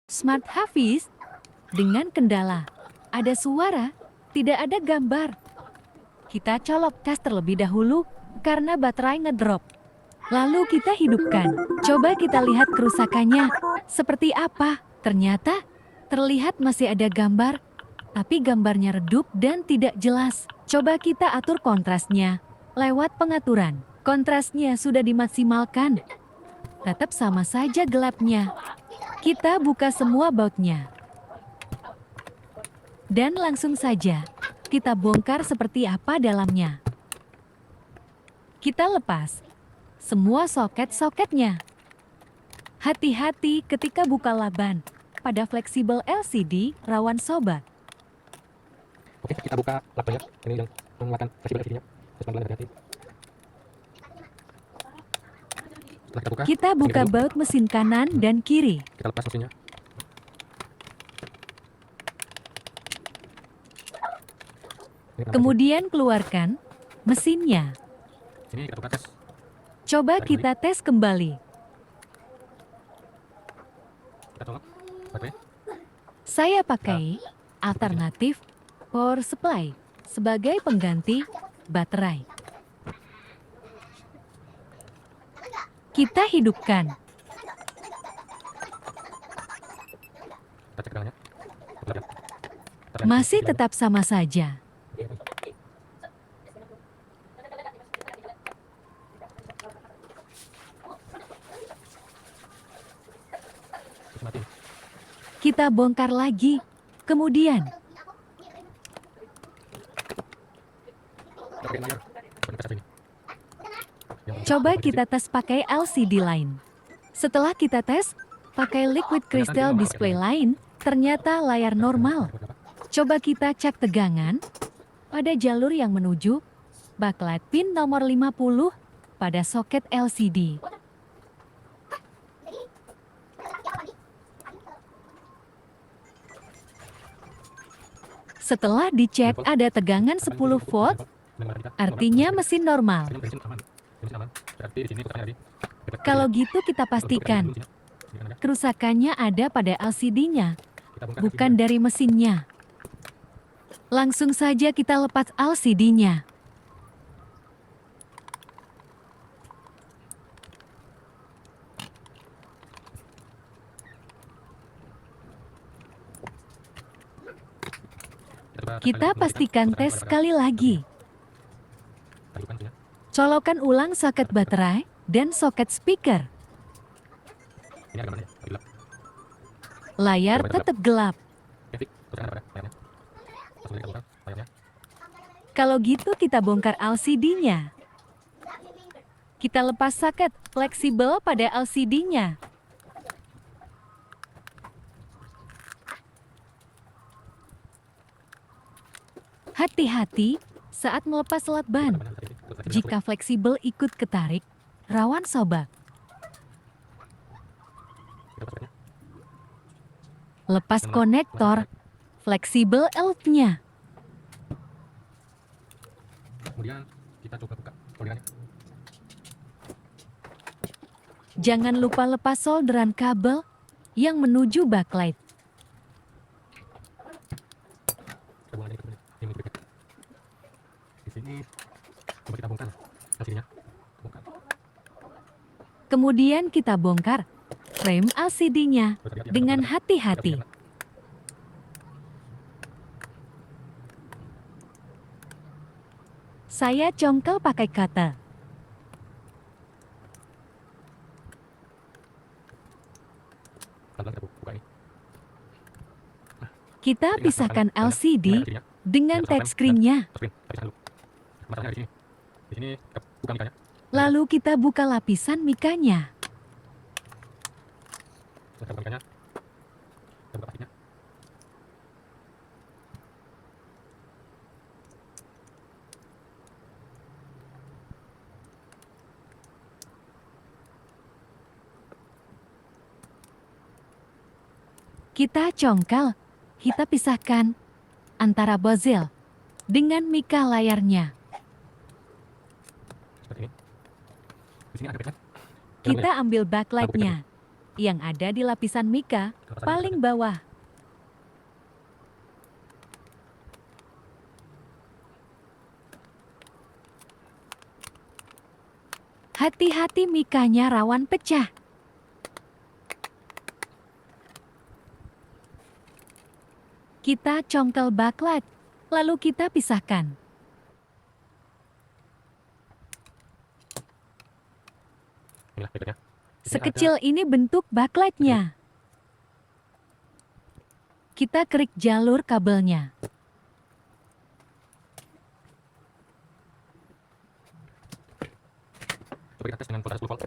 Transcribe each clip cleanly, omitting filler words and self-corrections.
Smart Hafiz, dengan kendala. Ada suara, tidak ada gambar. Kita colok cas terlebih dahulu karena baterai ngedrop. Lalu kita hidupkan. Coba kita lihat kerusakannya. Seperti apa? Ternyata terlihat masih ada gambar, tapi gambarnya redup dan tidak jelas. Coba kita atur kontrasnya. Lewat pengaturan, kontrasnya sudah dimaksimalkan. Tetap sama saja gelapnya. Kita buka semua bautnya. Dan langsung saja, kita bongkar seperti apa dalamnya. Kita lepas semua soket-soketnya. Hati-hati ketika buka laban. Pada fleksibel LCD, rawan sobat. Oke, kita buka labannya. Ini yang menggunakan fleksibel LCD-nya. Terus pelan-pelan hati-hati. Setelah kita buka, Kita buka baut mesin kanan dan kiri. kita lepas mesinnya. Kemudian keluarkan mesinnya. Ini kita buka tes. Coba kita tes kembali. Kita colok baterai. Saya pakai alternatif power supply sebagai pengganti baterai. Kita hidupkan. Kita cek tegangannya. Masih tetap sama saja. Kita bongkar lagi. Kemudian, coba kita tes pakai LCD lain. Setelah kita tes pakai liquid crystal display lain, ternyata layar normal. Coba kita cek tegangan pada jalur yang menuju backlight pin nomor 50 pada soket LCD. Setelah dicek ada tegangan 10 volt, artinya mesin normal. Kalau gitu kita pastikan kerusakannya ada pada LCD-nya, bukan dari mesinnya. Langsung saja kita lepas LCD-nya. Kita pastikan tes sekali lagi. Colokan ulang soket baterai dan soket speaker. Layar tetap gelap. Kalau gitu kita bongkar LCD-nya. Kita lepas soket fleksibel pada LCD-nya. Hati-hati saat melepas selat ban. Jika fleksibel ikut ketarik, rawan sobek. Lepas konektor fleksibel elf-nya. Kemudian kita coba buka solderannya. Jangan lupa lepas solderan kabel yang menuju backlight. Di sini coba kita bongkar LCD-nya. Kemudian kita bongkar frame LCD-nya dengan hati-hati. Saya congkel pakai cutter. Kita pisahkan LCD dengan touchscreen-nya. Lalu kita buka lapisan mikanya. Kita congkel, kita pisahkan antara bezel dengan mika layarnya. Kita ambil backlight-nya. yang ada di lapisan mika paling bawah. Hati-hati mikanya rawan pecah. Kita congkel backlight, lalu kita pisahkan. Inilah backlightnya. Di sini Sekecil ini bentuk backlightnya. Kita kerik jalur kabelnya. coba kita tes dengan voltase 10 volt.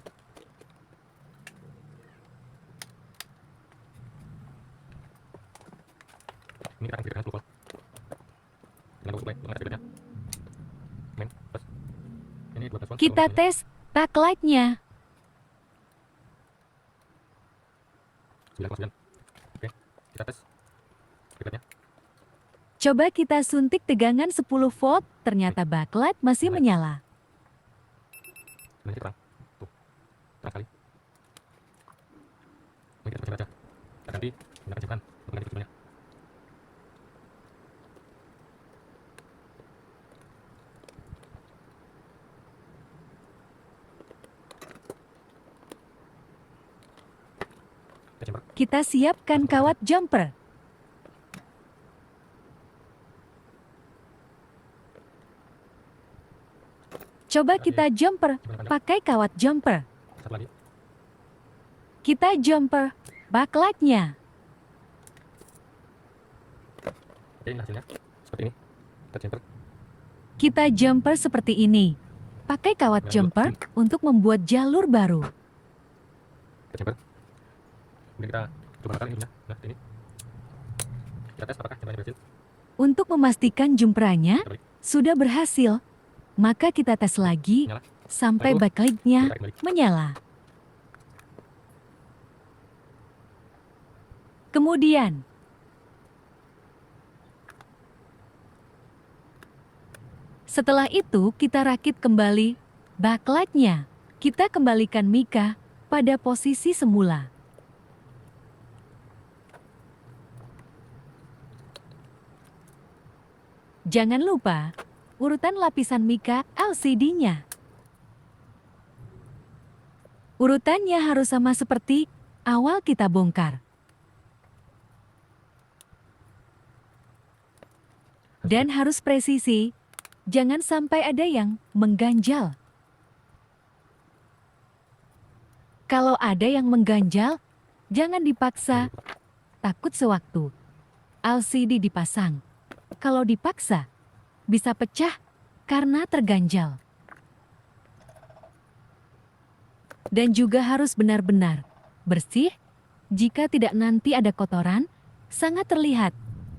Ini kita akan dengan 10 volt. Dengan supply, dengan ada main plus. Ini 12 volt. Kita tes backlightnya. 9,9. Oke, kita tes backlightnya. Coba kita suntik tegangan 10 volt, ternyata backlight masih menyala. Sebenarnya terang. Tuh, terang sekali. Mari kita baca. Kita ganti menggunakan jepang untuk ganti kabelnya. Kita siapkan kawat jumper. Coba kita jumper, pakai kawat jumper. Satu lagi. Kita jumper backlightnya. Oke, ini hasilnya seperti ini. Kita jumper. Kita jumper seperti ini. Pakai kawat jumper untuk membuat jalur baru. Kita jumper. Kemudian kita coba bakar ininya. Nah, ini. Kita tes apakah jumpernya berhasil. Untuk memastikan jumperannya sudah berhasil, maka kita tes lagi Nyala. sampai Lalu, backlightnya kita tarik kembali. menyala. Kemudian, setelah itu kita rakit kembali backlightnya. Kita kembalikan mika pada posisi semula. Jangan lupa urutan lapisan mika LCD-nya. Urutannya harus sama seperti awal kita bongkar. Dan harus presisi, jangan sampai ada yang mengganjal. Kalau ada yang mengganjal, jangan dipaksa, takut sewaktu LCD dipasang. Kalau dipaksa, bisa pecah karena terganjal. Dan juga harus benar-benar bersih, jika tidak nanti ada kotoran, sangat terlihat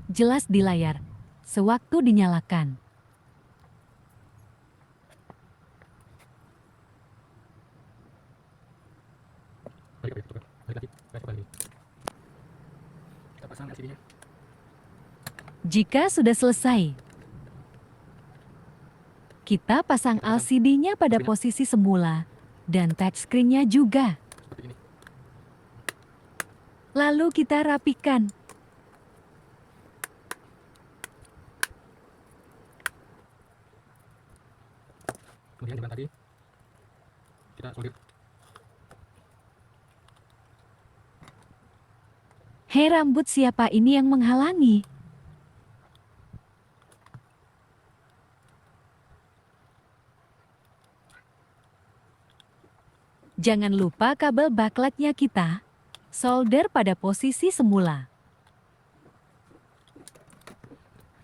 jelas di layar sewaktu dinyalakan. Balik lagi. Kita coba lagi. Kita pasang LCD-nya. Jika sudah selesai, kita pasang LCD-nya pada posisi semula dan touchscreen-nya juga. Seperti ini. Lalu kita rapikan. Kemudian jembatan tadi kita solder. Hei, rambut siapa ini yang menghalangi? Jangan lupa kabel backlightnya kita solder pada posisi semula.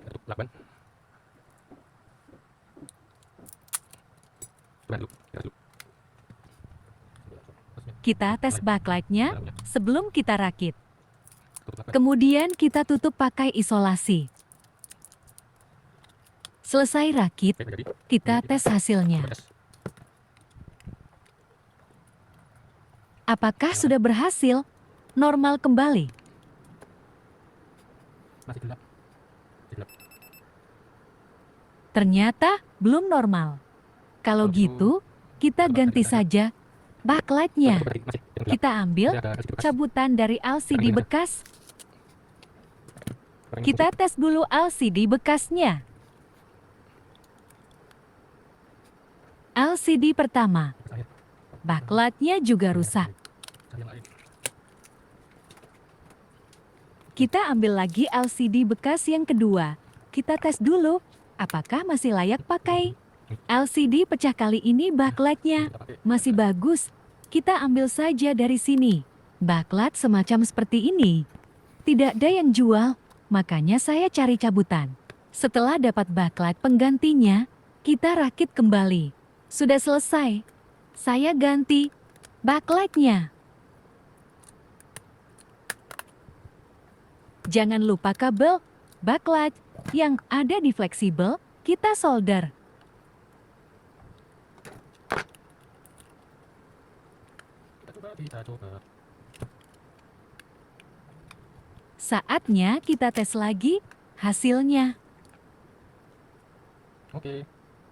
Satu, 8. Coba dulu. Kita dulu. Kita tes backlightnya sebelum kita rakit. Tutup 8. Kemudian kita tutup pakai isolasi. Selesai rakit, Oke, jadi. kita tes hasilnya. Coba tes. Apakah sudah berhasil normal kembali? Masih gelap. Masih gelap. Ternyata belum normal. Kalau gitu, kita ganti saja backlightnya. Masih, yang gelap. Kita ambil Masih ada LCD bekas. cabutan dari LCD bekas. Barang ini Kita tes dulu LCD bekasnya. LCD pertama, putih. Saya. backlightnya juga rusak. Cari yang lain. Kita ambil lagi LCD bekas yang kedua. Kita tes dulu, apakah masih layak pakai. LCD pecah kali ini backlightnya Kita pakai. masih bagus. Kita ambil saja dari sini. Backlight semacam seperti ini. Tidak ada yang jual, makanya saya cari cabutan. Setelah dapat backlight penggantinya, kita rakit kembali. Sudah selesai. Saya ganti backlightnya. Jangan lupa kabel backlight yang ada di fleksibel, kita solder. Kita coba. Saatnya kita tes lagi hasilnya. Oke.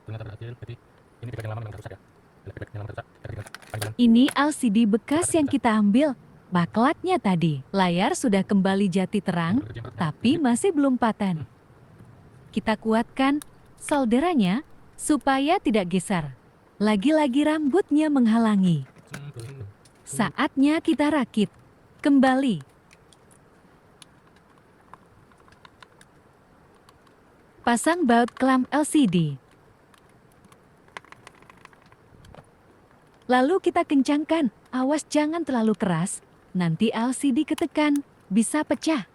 Ternyata berhasil. Jadi ini feedback yang lama memang rusak ya. Feedback yang lama rusak. Kita tinggal panggilan. Ini LCD bekas yang kita ambil. Backlightnya tadi, layar sudah kembali jati terang, tapi masih belum paten. Kita kuatkan solderannya supaya tidak geser. Lagi-lagi rambutnya menghalangi. Saatnya kita rakit kembali. Pasang baut clamp LCD. Lalu kita kencangkan, awas jangan terlalu keras, nanti LCD ketekan, bisa pecah.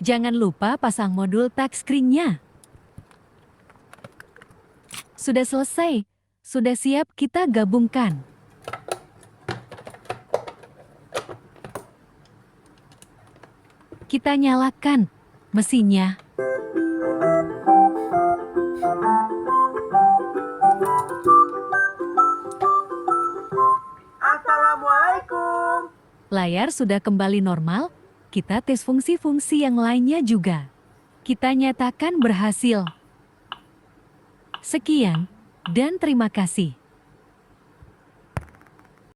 Jangan lupa pasang modul touchscreen-nya. Sudah selesai, sudah siap kita gabungkan. Kita nyalakan mesinnya. Assalamualaikum. Layar sudah kembali normal, kita tes fungsi-fungsi yang lainnya juga. Kita nyatakan berhasil. Sekian, dan terima kasih.